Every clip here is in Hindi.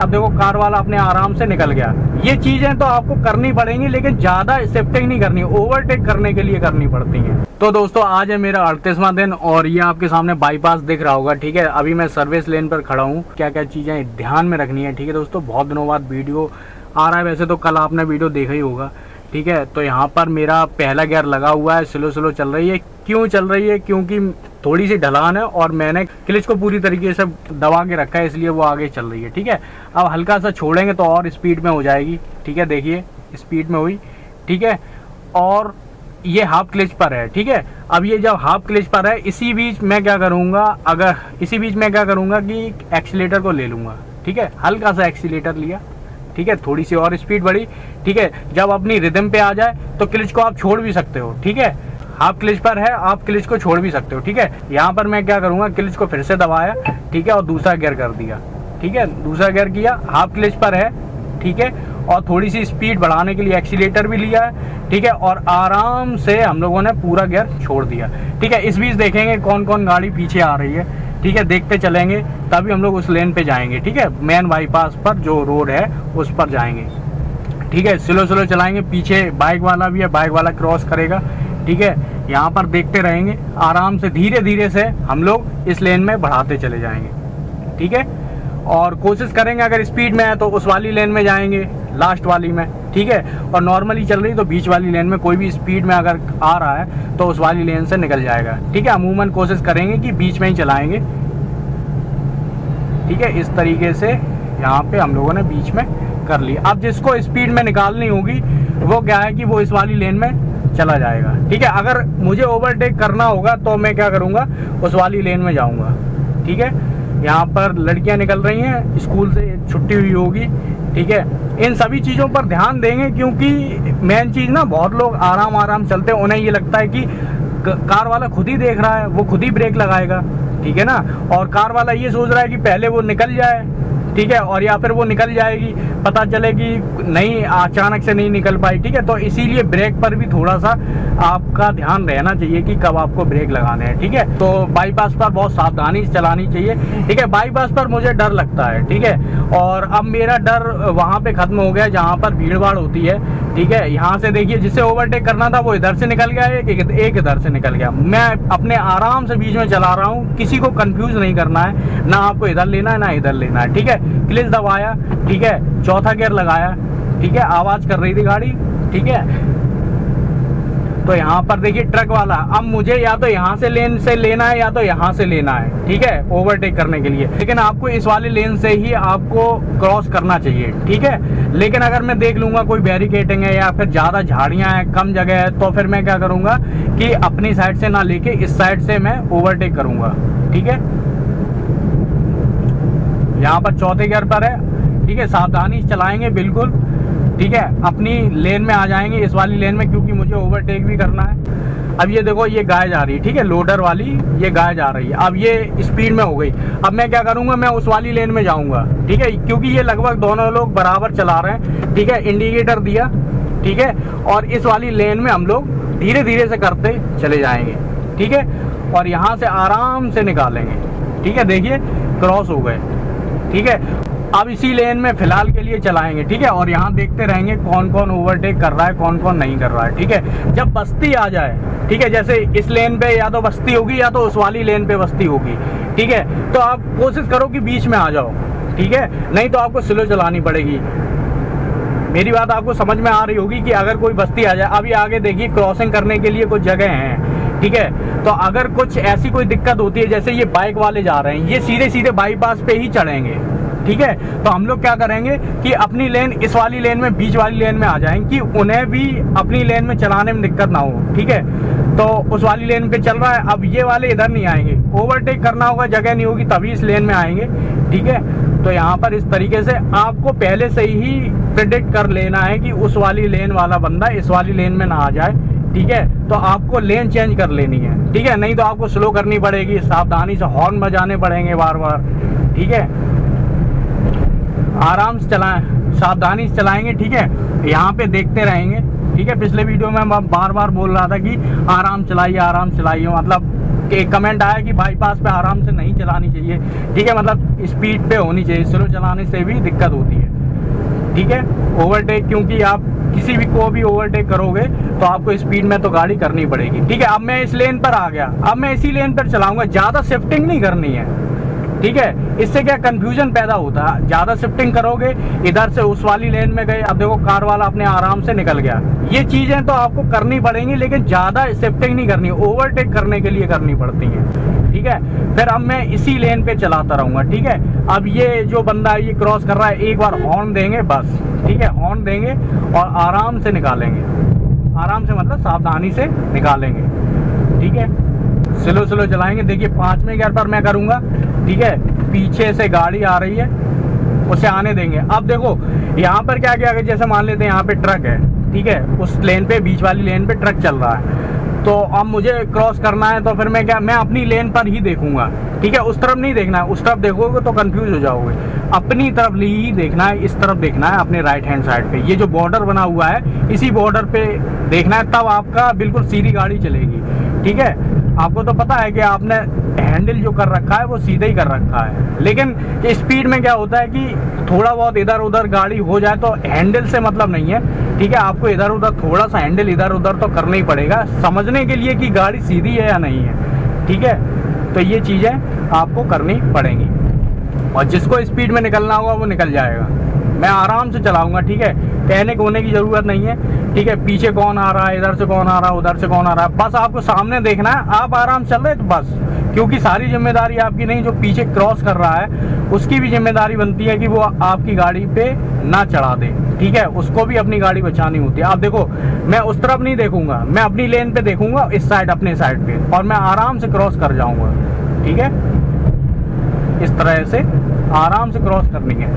अब देखो कार वाला अपने आराम से निकल गया। ये चीजें तो आपको करनी पड़ेंगी, लेकिन ज्यादा शिफ्टिंग नहीं करनी, ओवरटेक करने के लिए करनी पड़ती है। तो दोस्तों आज है मेरा 38वां दिन और ये आपके सामने बाईपास दिख रहा होगा, ठीक है। अभी मैं सर्विस लेन पर खड़ा हूँ। क्या क्या चीजें ध्यान में रखनी है, ठीक है दोस्तों। बहुत दिनों बाद वीडियो आ रहा है, वैसे तो कल आपने वीडियो देखा ही होगा, ठीक है। तो यहाँ पर मेरा पहला गियर लगा हुआ है, स्लो स्लो चल रही है। क्यों चल रही है? क्योंकि थोड़ी सी ढलान है और मैंने क्लच को पूरी तरीके से दबा के रखा है, इसलिए वो आगे चल रही है, ठीक है। अब हल्का सा छोड़ेंगे तो और स्पीड में हो जाएगी, ठीक है। देखिए स्पीड में हुई, ठीक है। और ये हाफ क्लच पर है, ठीक है। अब ये जब हाफ क्लच पर है, इसी बीच मैं क्या करूँगा कि एक्सीलेटर को ले लूँगा, ठीक है। हल्का सा एक्सीलेटर लिया, ठीक है। थोड़ी सी और स्पीड बढ़ी, ठीक है। जब अपनी रिदम पे आ जाए तो क्लच को आप छोड़ भी सकते हो, ठीक है। हाफ क्लच पर है, आप क्लच को छोड़ भी सकते हो, ठीक है। यहाँ पर मैं क्या करूँगा, क्लच को फिर से दबाया, ठीक है, और दूसरा गियर कर दिया, ठीक है। दूसरा गियर किया, हाफ क्लच पर है, ठीक है। और थोड़ी सी स्पीड बढ़ाने के लिए एक्सीलेटर भी लिया है, ठीक है। और आराम से हम लोगों ने पूरा गियर छोड़ दिया, ठीक है। इस बीच देखेंगे कौन कौन गाड़ी पीछे आ रही है, ठीक है। देखते चलेंगे, तभी हम लोग उस लेन पे जाएंगे, ठीक है। मेन बाईपास पर जो रोड है उस पर जाएंगे, ठीक है। स्लो स्लो चलाएंगे। पीछे बाइक वाला भी है, बाइक वाला क्रॉस करेगा, ठीक है। यहाँ पर देखते रहेंगे, आराम से धीरे धीरे से हम लोग इस लेन में बढ़ाते चले जाएंगे, ठीक है। और कोशिश करेंगे अगर स्पीड में है तो उस वाली लेन में जाएंगे, लास्ट वाली में, ठीक है। और नॉर्मली चल रही तो बीच वाली लेन में, कोई भी स्पीड में अगर आ रहा है तो उस वाली लेन से निकल जाएगा, ठीक है। अमूमन कोशिश करेंगे कि बीच में ही चलाएंगे, ठीक है। इस तरीके से यहाँ पे हम लोगों ने बीच में कर ली। अब जिसको स्पीड में निकालनी होगी वो क्या है कि वो इस वाली लेन में चला जाएगा, ठीक है। अगर मुझे ओवरटेक करना होगा तो मैं क्या करूँगा, उस वाली लेन में जाऊँगा, ठीक है। यहाँ पर लड़कियाँ निकल रही हैं, स्कूल से छुट्टी हुई होगी, ठीक है। इन सभी चीज़ों पर ध्यान देंगे, क्योंकि मेन चीज़ ना, बहुत लोग आराम आराम चलते हैं, उन्हें ये लगता है कि कार वाला खुद ही देख रहा है, वो खुद ही ब्रेक लगाएगा, ठीक है ना। और कार वाला ये सोच रहा है कि पहले वो निकल जाए, ठीक है, और या फिर वो निकल जाएगी, पता चले कि नहीं, अचानक से नहीं निकल पाई, ठीक है। तो इसीलिए ब्रेक पर भी थोड़ा सा आपका ध्यान रहना चाहिए कि कब आपको ब्रेक लगाने हैं, ठीक है। तो बाईपास पर बहुत सावधानी से चलानी चाहिए, ठीक है। बाईपास पर मुझे डर लगता है, ठीक है। और अब मेरा डर वहाँ पे खत्म हो गया जहाँ पर भीड़ भाड़ होती है, ठीक है। यहाँ से देखिए, जिसे ओवरटेक करना था वो इधर से निकल गया, एक इधर से निकल गया। मैं अपने आराम से बीच में चला रहा हूँ, किसी को कंफ्यूज नहीं करना है, ना आपको इधर लेना है ना इधर लेना है, ठीक है। क्लच दबाया, ठीक है, चौथा गियर लगाया, ठीक है। आवाज कर रही थी गाड़ी, ठीक है। तो यहाँ पर देखिए ट्रक वाला, अब मुझे या तो यहाँ से लेन से लेना है या तो यहाँ से लेना है, ठीक है, ओवरटेक करने के लिए। लेकिन आपको इस वाले लेन से ही आपको क्रॉस करना चाहिए, ठीक है। लेकिन अगर मैं देख लूंगा कोई बैरिकेडिंग है या फिर ज्यादा झाड़ियां हैं, कम जगह है, तो फिर मैं क्या करूंगा कि अपनी साइड से ना लेके इस साइड से मैं ओवरटेक करूंगा, ठीक है। यहाँ पर चौथे गियर पर है, ठीक है। सावधानी चलाएंगे बिल्कुल, ठीक है। अपनी लेन में आ जाएंगे, इस वाली लेन में, क्योंकि मुझे ओवरटेक भी करना है। अब ये देखो, ये गाय जा रही है, ठीक है, लोडर वाली ये गाय जा रही है। अब ये स्पीड में हो गई। अब मैं क्या करूंगा, मैं उस वाली लेन में जाऊंगा, ठीक है, क्योंकि ये लगभग दोनों लोग बराबर चला रहे हैं, ठीक है। इंडिकेटर दिया, ठीक है। और इस वाली लेन में हम लोग धीरे धीरे से करते चले जाएंगे, ठीक है। और यहाँ से आराम से निकालेंगे, ठीक है। देखिए क्रॉस हो गए, ठीक है। अब इसी लेन में फिलहाल के लिए चलाएंगे, ठीक है। और यहाँ देखते रहेंगे कौन कौन ओवरटेक कर रहा है, कौन कौन नहीं कर रहा है, ठीक है। जब बस्ती आ जाए, ठीक है, जैसे इस लेन पे या तो बस्ती होगी या तो उस वाली लेन पे बस्ती होगी, ठीक है। तो आप कोशिश करो कि बीच में आ जाओ, ठीक है, नहीं तो आपको स्लो चलानी पड़ेगी। मेरी बात आपको समझ में आ रही होगी कि अगर कोई बस्ती आ जाए, अभी आगे देखिए क्रॉसिंग करने के लिए कुछ जगह हैं, ठीक है। तो अगर कुछ ऐसी कोई दिक्कत होती है, जैसे ये बाइक वाले जा रहे हैं, ये सीधे सीधे बाईपास पे ही चढ़ेंगे, ठीक है। तो हम लोग क्या करेंगे कि अपनी लेन, इस वाली लेन में, बीच वाली लेन में आ जाएंगे कि उन्हें भी अपनी लेन में चलाने में दिक्कत ना हो, ठीक है। तो उस वाली लेन पे चल रहा है, अब ये वाले इधर नहीं आएंगे, ओवरटेक करना होगा, जगह नहीं होगी, तभी इस लेन में आएंगे, ठीक है। तो यहाँ पर इस तरीके से आपको पहले से ही प्रेडिक्ट कर लेना है कि उस वाली लेन वाला बंदा इस वाली लेन में ना आ जाए, ठीक है। तो आपको लेन चेंज कर लेनी है, ठीक है, नहीं तो आपको स्लो करनी पड़ेगी, सावधानी से हॉर्न बजाने पड़ेंगे बार बार, ठीक है। आराम से चलाएं, सावधानी से चलाएंगे, ठीक है। यहाँ पे देखते रहेंगे, ठीक है। पिछले वीडियो में मैं बार बार बोल रहा था कि आराम चलाइए, मतलब एक कमेंट आया कि बाईपास पे आराम से नहीं चलानी चाहिए, ठीक है, मतलब स्पीड पे होनी चाहिए, स्लो चलाने से भी दिक्कत होती है, ठीक है। ओवरटेक, क्योंकि आप किसी भी को भी ओवरटेक करोगे तो आपको स्पीड में तो गाड़ी करनी पड़ेगी, ठीक है। अब मैं इस लेन पर आ गया, अब मैं इसी लेन पर चलाऊंगा, ज़्यादा शिफ्टिंग नहीं करनी है, ठीक है। इससे क्या कंफ्यूजन पैदा होता है, ज़्यादा शिफ्टिंग करोगे, इधर से उस वाली लेन में गए, अब देखो कार वाला अपने आराम से निकल गया। ये चीज़ें तो आपको करनी पड़ेंगी, लेकिन ज़्यादा शिफ्टिंग नहीं करनी, ओवरटेक करने के लिए करनी पड़ती हैं, ठीक है। फिर अब मैं इसी लेन पे चलाता रहूँगा, ठीक है। अब ये जो बंदा ये क्रॉस कर रहा है, एक बार हॉर्न देंगे बस, ठीक है, हॉर्न देंगे और आराम से निकालेंगे, आराम से मतलब सावधानी से निकालेंगे, ठीक है। स्लो स्लो चलाएंगे। देखिए 5वें गियर पर मैं करूँगा, ठीक है, पीछे से गाड़ी आ रही है उसे आने देंगे। अब देखो यहाँ पर क्या किया, जैसे मान लेते हैं यहाँ पे ट्रक है, ठीक है, उस लेन पे, बीच वाली लेन पे ट्रक चल रहा है, तो अब मुझे क्रॉस करना है, तो फिर मैं क्या, मैं अपनी लेन पर ही देखूंगा, ठीक है, उस तरफ नहीं देखना है, उस तरफ देखोगे तो कंफ्यूज हो जाओगे, अपनी तरफ ही देखना है, इस तरफ देखना है, अपने राइट हैंड साइड पे, ये जो बॉर्डर बना हुआ है इसी बॉर्डर पे देखना है, तब आपका बिल्कुल सीधी गाड़ी चलेगी, ठीक है। आपको तो पता है कि आपने हैंडल जो कर रखा है वो सीधा ही कर रखा है, लेकिन स्पीड में क्या होता है कि थोड़ा बहुत इधर उधर गाड़ी हो जाए तो हैंडल से मतलब नहीं है, ठीक है। आपको इधर उधर थोड़ा सा हैंडल इधर उधर तो करना ही पड़ेगा, समझने के लिए कि गाड़ी सीधी है या नहीं है, ठीक है। तो ये चीज़ें आपको करनी पड़ेंगी, और जिसको स्पीड में निकलना होगा वो निकल जाएगा। मैं आराम से चलाऊंगा, ठीक है, पैनिक होने की ज़रूरत नहीं है, ठीक है। पीछे कौन आ रहा है, इधर से कौन आ रहा है, उधर से कौन आ रहा है, बस आपको सामने देखना है, आप आराम से चल रहे तो बस, क्योंकि सारी जिम्मेदारी आपकी नहीं, जो पीछे क्रॉस कर रहा है उसकी भी जिम्मेदारी बनती है कि वो आपकी गाड़ी पे ना चढ़ा दे, ठीक है, उसको भी अपनी गाड़ी बचानी होती है। आप देखो मैं उस तरफ नहीं देखूंगा, मैं अपनी लेन पे देखूंगा, इस साइड, अपने साइड पे, और मैं आराम से क्रॉस कर जाऊंगा, ठीक है। इस तरह से आराम से क्रॉस करनी है,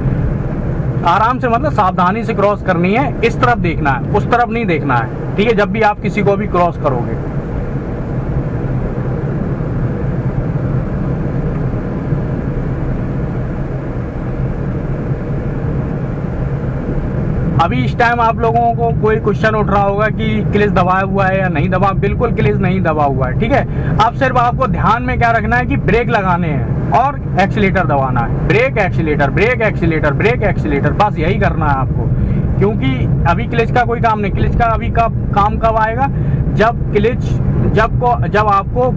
आराम से मतलब सावधानी से क्रॉस करनी है, इस तरफ देखना है, उस तरफ नहीं देखना है, ठीक है, जब भी आप किसी को भी क्रॉस करोगे। अभी इस टाइम आप लोगों को कोई क्वेश्चन उठ रहा होगा कि क्लिच दबाया हुआ है या नहीं दबा, बिल्कुल क्लिच नहीं दबा हुआ है, ठीक है। अब सिर्फ आपको ध्यान में क्या रखना है कि ब्रेक लगाने हैं और एक्सीलेटर दबाना है, brake accelerator, brake accelerator, brake accelerator, बस यही करना है आपको, क्योंकि अभी क्लिच का कोई काम नहीं। क्लिच का अभी काम कब आएगा, जब क्लिच जब आपको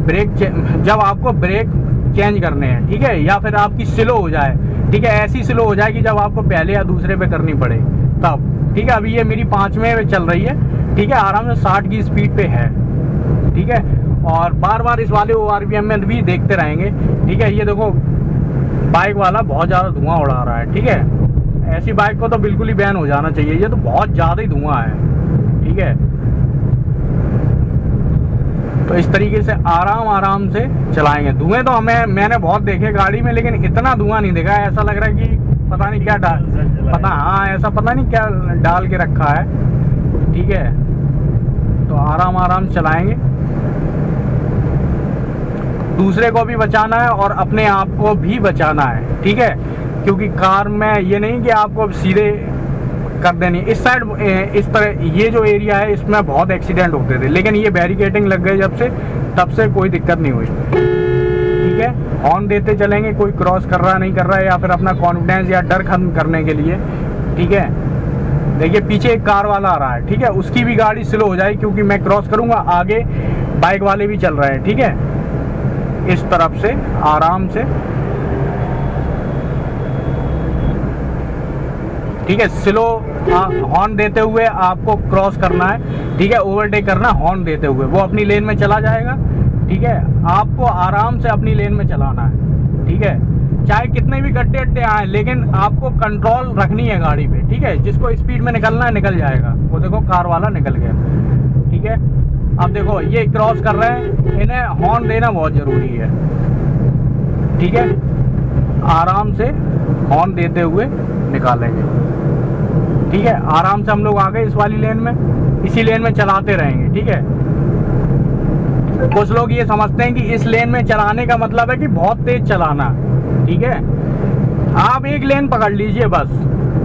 ब्रेक चेंज करने हैं, ठीक है, या फिर आपकी स्लो हो जाए, ठीक है, ऐसी स्लो हो जाए कि जब आपको पहले या दूसरे पे करनी पड़े तब, ठीक है। अभी ये मेरी 5वें चल रही है, ठीक है, आराम से 60 की स्पीड पे है, ठीक है, और बार बार इस वाले ORVM में भी देखते रहेंगे, ठीक है। ये देखो बाइक वाला बहुत ज़्यादा धुआं उड़ा रहा है, ठीक है, ऐसी बाइक को तो बिल्कुल ही बैन हो जाना चाहिए, ये तो बहुत ज़्यादा ही धुआं है, ठीक है। तो इस तरीके से आराम से चलाएंगे। धुएं तो मैंने बहुत देखे गाड़ी में, लेकिन इतना धुआं नहीं देखा, ऐसा लग रहा है कि पता नहीं क्या ऐसा पता नहीं क्या डाल के रखा है, ठीक है। तो आराम चलाएंगे, दूसरे को भी बचाना है और अपने आप को भी बचाना है, ठीक है, क्योंकि कार में ये नहीं कि आपको सीधे कर देनी। इस साइड इस तरह ये जो एरिया है इसमें बहुत एक्सीडेंट होते थे, लेकिन ये बैरिकेडिंग लग गई जब से, तब से कोई दिक्कत नहीं हुई, ठीक है। हॉर्न देते चलेंगे, कोई क्रॉस कर रहा नहीं कर रहा है, या फिर अपना कॉन्फिडेंस या डर खत्म करने के लिए, ठीक है। देखिए पीछे एक कार वाला आ रहा है, ठीक है, उसकी भी गाड़ी स्लो हो जाएगी, क्योंकि मैं क्रॉस करूंगा, आगे बाइक वाले भी चल रहे हैं, ठीक है। इस तरफ से आराम से, ठीक है, स्लो हॉर्न देते हुए आपको क्रॉस करना है, ठीक है, ओवरटेक करना हॉर्न देते हुए, वो अपनी लेन में चला जाएगा, ठीक है। आपको आराम से अपनी लेन में चलाना है, ठीक है, चाहे कितने भी गड्ढे अड्डे आए, लेकिन आपको कंट्रोल रखनी है गाड़ी पे, ठीक है। जिसको स्पीड में निकलना है निकल जाएगा, वो देखो कार वाला निकल गया, ठीक है। अब देखो ये क्रॉस कर रहे हैं, इन्हें हॉर्न देना बहुत जरूरी है, ठीक है, आराम से हॉर्न देते हुए निकालेंगे, ठीक है। आराम से हम लोग आ गए इस वाली लेन में, इसी लेन में चलाते रहेंगे, ठीक है। कुछ लोग ये समझते हैं कि इस लेन में चलाने का मतलब है कि बहुत तेज चलाना, ठीक है। आप एक लेन पकड़ लीजिए बस,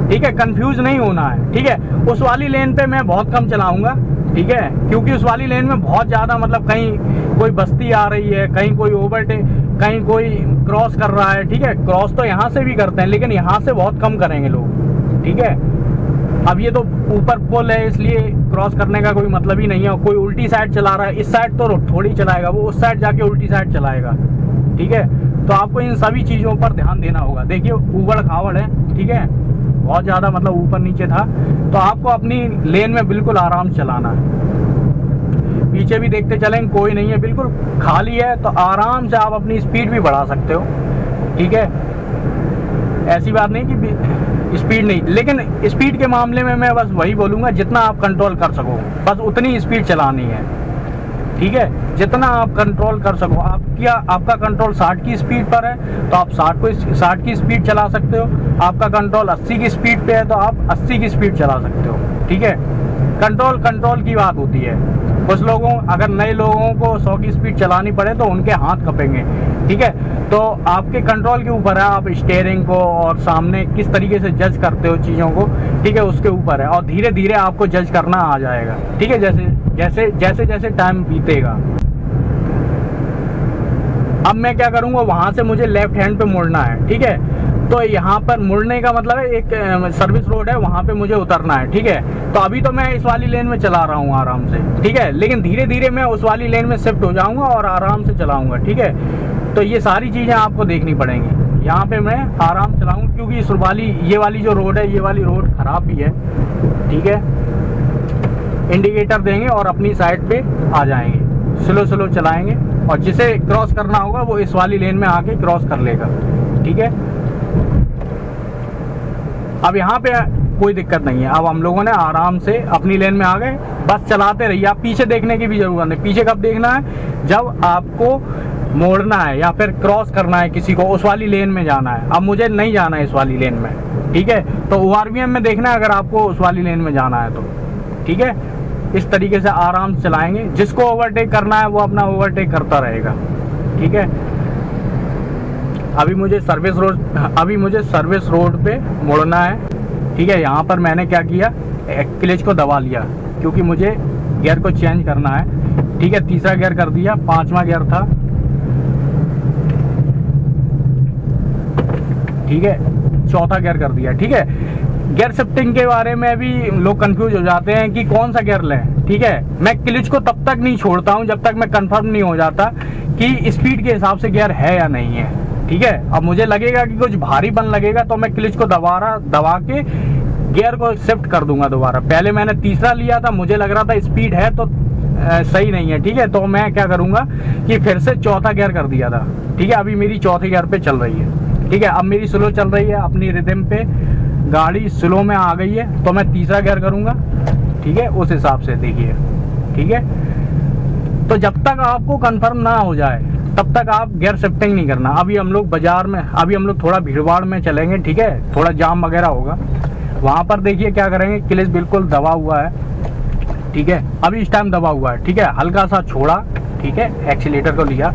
ठीक है, कंफ्यूज नहीं होना है, ठीक है। उस वाली लेन पे मैं बहुत कम चलाऊंगा, ठीक है, क्योंकि उस वाली लेन में बहुत ज़्यादा मतलब कहीं कोई बस्ती आ रही है, कहीं कोई ओवरटेक, कहीं कोई क्रॉस कर रहा है। ठीक है, क्रॉस तो यहाँ से भी करते हैं लेकिन यहाँ से बहुत कम करेंगे लोग। ठीक है, अब ये तो ऊपर पुल है इसलिए क्रॉस करने का कोई मतलब ही नहीं है। कोई उल्टी साइड चला रहा है, इस साइड तो थोड़ी चलाएगा, वो उस साइड जाके उल्टी साइड चलाएगा। ठीक है, तो आपको इन सभी चीज़ों पर ध्यान देना होगा। देखिए ऊबड़ खाबड़ है, ठीक है, बहुत ज़्यादा मतलब ऊपर नीचे था, तो आपको अपनी लेन में बिल्कुल आराम से चलाना है। पीछे भी देखते चलें, कोई नहीं है, बिल्कुल खाली है, तो आराम से आप अपनी स्पीड भी बढ़ा सकते हो। ठीक है, ऐसी बात नहीं कि स्पीड नहीं, लेकिन स्पीड के मामले में मैं बस वही बोलूँगा जितना आप कंट्रोल कर सको, बस उतनी स्पीड चलानी है। ठीक है, जितना आप कंट्रोल कर सको। आपका कंट्रोल 60 की स्पीड पर है तो आप 60 की स्पीड चला सकते हो। आपका कंट्रोल 80 की स्पीड पे है तो आप 80 की स्पीड चला सकते हो। ठीक है, कंट्रोल की बात होती है। कुछ लोगों, अगर नए लोगों को 100 की स्पीड चलानी पड़े तो उनके हाथ कपेंगे। ठीक है, तो आपके कंट्रोल के ऊपर है, आप स्टीयरिंग को और सामने किस तरीके से जज करते हो चीज़ों को। ठीक है, उसके ऊपर है, और धीरे धीरे आपको जज करना आ जाएगा। ठीक है, जैसे जैसे टाइम बीतेगा। अब मैं क्या करूँगा, वहाँ से मुझे लेफ्ट हैंड पे मुड़ना है। ठीक है, तो यहाँ पर मुड़ने का मतलब है एक सर्विस रोड है, वहाँ पे मुझे उतरना है। ठीक है, तो अभी तो मैं इस वाली लेन में चला रहा हूँ आराम से। ठीक है, लेकिन धीरे धीरे मैं उस वाली लेन में शिफ्ट हो जाऊँगा और आराम से चलाऊँगा। ठीक है, तो ये सारी चीज़ें आपको देखनी पड़ेंगी। यहाँ पे मैं आराम चलाऊँगा क्योंकि ये वाली जो रोड है, ये वाली रोड ख़राब भी है। ठीक है, इंडिकेटर देंगे और अपनी साइड पे आ जाएंगे, स्लो चलाएंगे, और जिसे क्रॉस करना होगा वो इस वाली लेन में आके क्रॉस कर लेगा। ठीक है, अब यहाँ पे कोई दिक्कत नहीं है। अब हम लोगों ने आराम से अपनी लेन में आ गए, बस चलाते रहिए। आप पीछे देखने की भी जरूरत नहीं। पीछे कब देखना है, जब आपको मोड़ना है या फिर क्रॉस करना है किसी को, उस वाली लेन में जाना है। अब मुझे नहीं जाना है इस वाली लेन में। ठीक है, तो ORVM में देखना है अगर आपको उस वाली लेन में जाना है तो। ठीक है, इस तरीके से आराम से चलाएंगे। जिसको ओवरटेक करना है वो अपना ओवरटेक करता रहेगा। ठीक है, अभी मुझे सर्विस रोड पे मुड़ना है। ठीक है, यहाँ पर मैंने क्या किया, क्लच को दबा लिया क्योंकि मुझे गियर को चेंज करना है। ठीक है, तीसरा गियर कर दिया, 5वां गियर था। ठीक है, चौथा गियर कर दिया। ठीक है, गियर शिफ्टिंग के बारे में भी लोग कंफ्यूज हो जाते हैं कि कौन सा गियर लें। ठीक है, मैं क्लच को तब तक नहीं छोड़ता हूं जब तक मैं कंफर्म नहीं हो जाता कि स्पीड के हिसाब से गियर है या नहीं है। ठीक है, अब मुझे लगेगा कि कुछ भारी बन लगेगा तो मैं क्लच को दबा के गियर को शिफ्ट कर दूंगा दोबारा। पहले मैंने तीसरा लिया था, मुझे लग रहा था स्पीड है तो सही नहीं है। ठीक है, तो मैं क्या करूंगा कि फिर से चौथा गियर कर दिया था। ठीक है, अभी मेरी चौथे गियर पे चल रही है। ठीक है, अब मेरी स्लो चल रही है, अपनी रिदम पे गाड़ी स्लो में आ गई है, तो मैं तीसरा गियर करूंगा। ठीक है, उस हिसाब से देखिए। ठीक है, तो जब तक आपको कंफर्म ना हो जाए तब तक आप गियर शिफ्टिंग नहीं करना। अभी हम लोग बाजार में, अभी हम लोग थोड़ा भीड़भाड़ में चलेंगे। ठीक है, थोड़ा जाम वगैरह होगा, वहां पर देखिए क्या करेंगे, क्लच बिल्कुल दबा हुआ है। ठीक है, अभी इस टाइम दबा हुआ है। ठीक है, हल्का सा छोड़ा। ठीक है, एक्सीलेटर को लिया,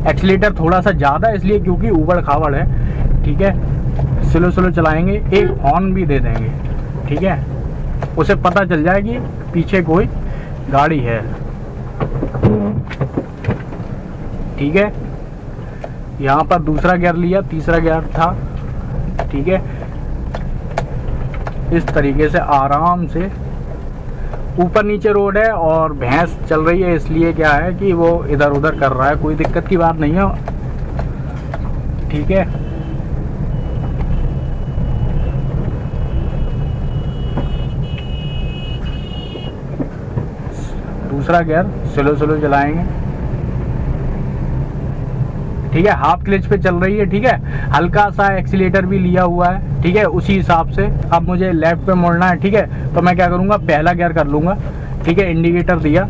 एक्सीलेटर थोड़ा सा ज़्यादा इसलिए क्योंकि ऊबड़ खाबड़ है। ठीक है, स्लो चलाएंगे, एक हॉर्न भी दे देंगे। ठीक है, उसे पता चल जाए कि पीछे कोई गाड़ी है। ठीक है, यहाँ पर दूसरा गियर लिया, तीसरा गियर था। ठीक है, इस तरीके से आराम से, ऊपर नीचे रोड है और भैंस चल रही है इसलिए क्या है कि वो इधर उधर कर रहा है, कोई दिक्कत की बात नहीं है। ठीक है, दूसरा गियर स्लो चलाएंगे। ठीक है, हाफ क्लच पे चल रही है। ठीक है, हल्का सा एक्सीलेटर भी लिया हुआ है। ठीक है, उसी हिसाब से अब मुझे लेफ्ट पे मुड़ना है। ठीक है, तो मैं क्या करूँगा, पहला गियर कर लूँगा। ठीक है, इंडिकेटर दिया।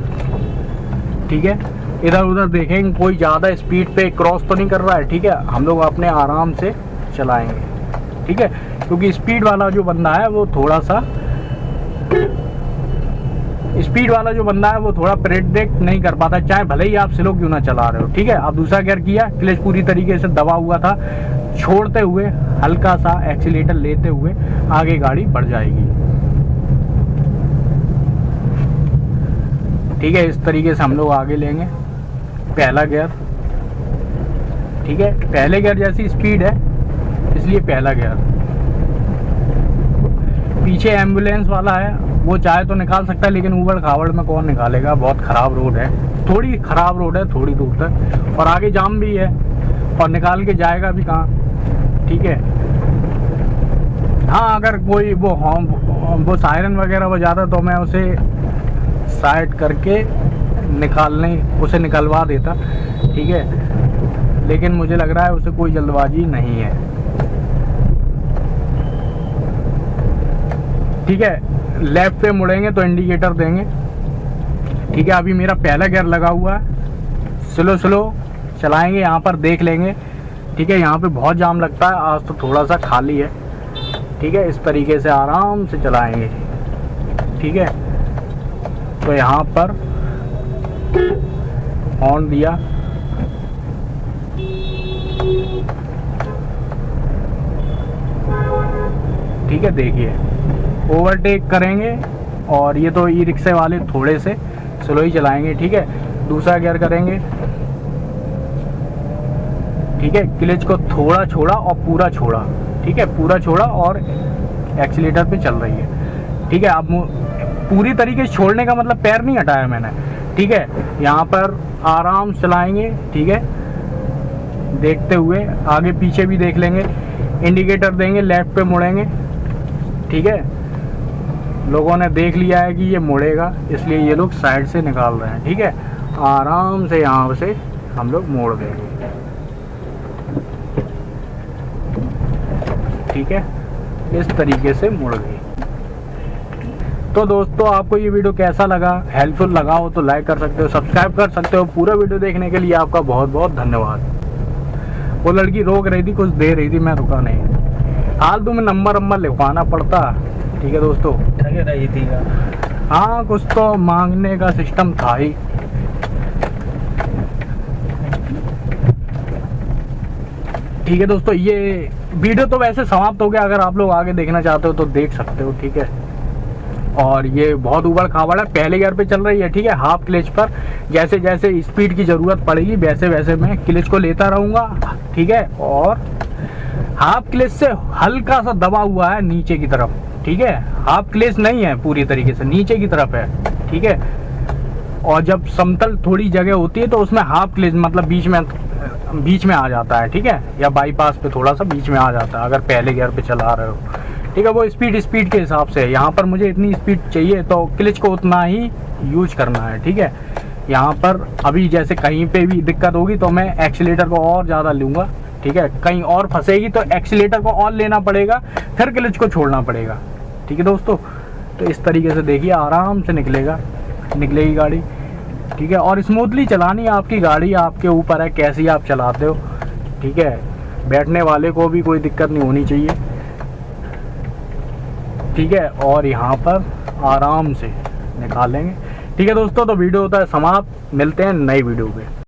ठीक है, इधर उधर देखेंगे कोई ज़्यादा स्पीड पे क्रॉस तो नहीं कर रहा है। ठीक है, हम लोग अपने आराम से चलाएंगे। ठीक है, क्योंकि स्पीड वाला जो बंदा है वो थोड़ा प्रेडिक्ट नहीं कर पाता, चाहे भले ही आप स्लो क्यों ना चला रहे हो। ठीक है, अब दूसरा गियर किया, क्लच पूरी तरीके से दबा हुआ था, छोड़ते हुए हल्का सा एक्सीलेटर लेते हुए आगे गाड़ी बढ़ जाएगी। ठीक है। इस तरीके से हम लोग आगे लेंगे पहला गियर, ठीक है। पहले गियर जैसी स्पीड है इसलिए पहला गियर। पीछे एम्बुलेंस वाला है, वो चाहे तो निकाल सकता है, लेकिन ऊबड़ खाबड़ में कौन निकालेगा, बहुत ख़राब रोड है, थोड़ी ख़राब रोड है थोड़ी दूर तक, और आगे जाम भी है और निकाल के जाएगा भी कहाँ, ठीक है। हाँ, अगर कोई वो सायरन वगैरह बजाता तो मैं उसे साइड करके उसे निकलवा देता, ठीक है। लेकिन मुझे लग रहा है उसे कोई जल्दबाजी नहीं है, ठीक है। लेफ्ट पे मुड़ेंगे तो इंडिकेटर देंगे, ठीक है। अभी मेरा पहला गियर लगा हुआ है, स्लो चलाएंगे, यहाँ पर देख लेंगे, ठीक है। यहाँ पे बहुत जाम लगता है, आज तो थोड़ा सा खाली है, ठीक है। इस तरीके से आराम से चलाएंगे, ठीक है। तो यहाँ पर हॉर्न दिया, ठीक है। देखिए ओवरटेक करेंगे, और ये तो ई रिक्शे वाले थोड़े से स्लो ही चलाएंगे, ठीक है। दूसरा गियर करेंगे, ठीक है। क्लच को थोड़ा छोड़ा और पूरा छोड़ा, ठीक है। पूरा छोड़ा और एक्सीलेटर पे चल रही है, ठीक है। अब पूरी तरीके से छोड़ने का मतलब पैर नहीं हटाया मैंने, ठीक है। यहाँ पर आराम चलाएंगे, ठीक है। देखते हुए आगे पीछे भी देख लेंगे, इंडिकेटर देंगे, लेफ्ट पे मुड़ेंगे, ठीक है। लोगों ने देख लिया है कि ये मुड़ेगा, इसलिए ये लोग साइड से निकाल रहे हैं, ठीक है। आराम से यहाँ से हम लोग मोड़ देंगे, ठीक है। इस तरीके से मुड़ गई। तो दोस्तों, आपको ये वीडियो कैसा लगा, हेल्पफुल लगा हो तो लाइक कर सकते हो, सब्सक्राइब कर सकते हो। पूरा वीडियो देखने के लिए आपका बहुत बहुत धन्यवाद। वो लड़की रोक रही थी, कुछ दे रही थी, मैं रुका नहीं। फालतू में नंबर लिखवाना पड़ता, ठीक है दोस्तों। रही थी हाँ, कुछ तो मांगने का सिस्टम था ही। ठीक है दोस्तों, ये वीडियो तो वैसे समाप्त हो गया। अगर आप लोग आगे देखना चाहते हो तो देख सकते हो, ठीक है। और ये बहुत ऊबड़ खाबड़ है, पहले गियर पे चल रही है, ठीक है। हाफ क्लच पर जैसे जैसे स्पीड की ज़रूरत पड़ेगी वैसे वैसे मैं क्लच को लेता रहूँगा, ठीक है। और हाफ क्लच से हल्का सा दबा हुआ है नीचे की तरफ, ठीक है। हाफ क्लच नहीं है पूरी तरीके से, नीचे की तरफ है, ठीक है। और जब समतल थोड़ी जगह होती है तो उसमें हाफ क्लच मतलब बीच में आ जाता है, ठीक है। या बाईपास पे थोड़ा सा बीच में आ जाता है अगर पहले गियर पे चला रहे हो, ठीक है। वो स्पीड के हिसाब से, यहाँ पर मुझे इतनी स्पीड चाहिए तो क्लच को उतना ही यूज करना है, ठीक है। यहाँ पर अभी जैसे कहीं पे भी दिक्कत होगी तो मैं एक्सीलेटर को और ज़्यादा लूँगा, ठीक है। कहीं और फंसेगी तो एक्सीलेटर को और लेना पड़ेगा, फिर क्लच को छोड़ना पड़ेगा, ठीक है दोस्तों। तो इस तरीके से देखिए आराम से निकलेगी गाड़ी, ठीक है। और स्मूथली चलानी है आपकी गाड़ी, आपके ऊपर है कैसी आप चलाते हो, ठीक है। बैठने वाले को भी कोई दिक्कत नहीं होनी चाहिए, ठीक है। और यहाँ पर आराम से निकालेंगे, ठीक है दोस्तों। तो वीडियो होता है समाप्त, मिलते हैं नई वीडियो पे।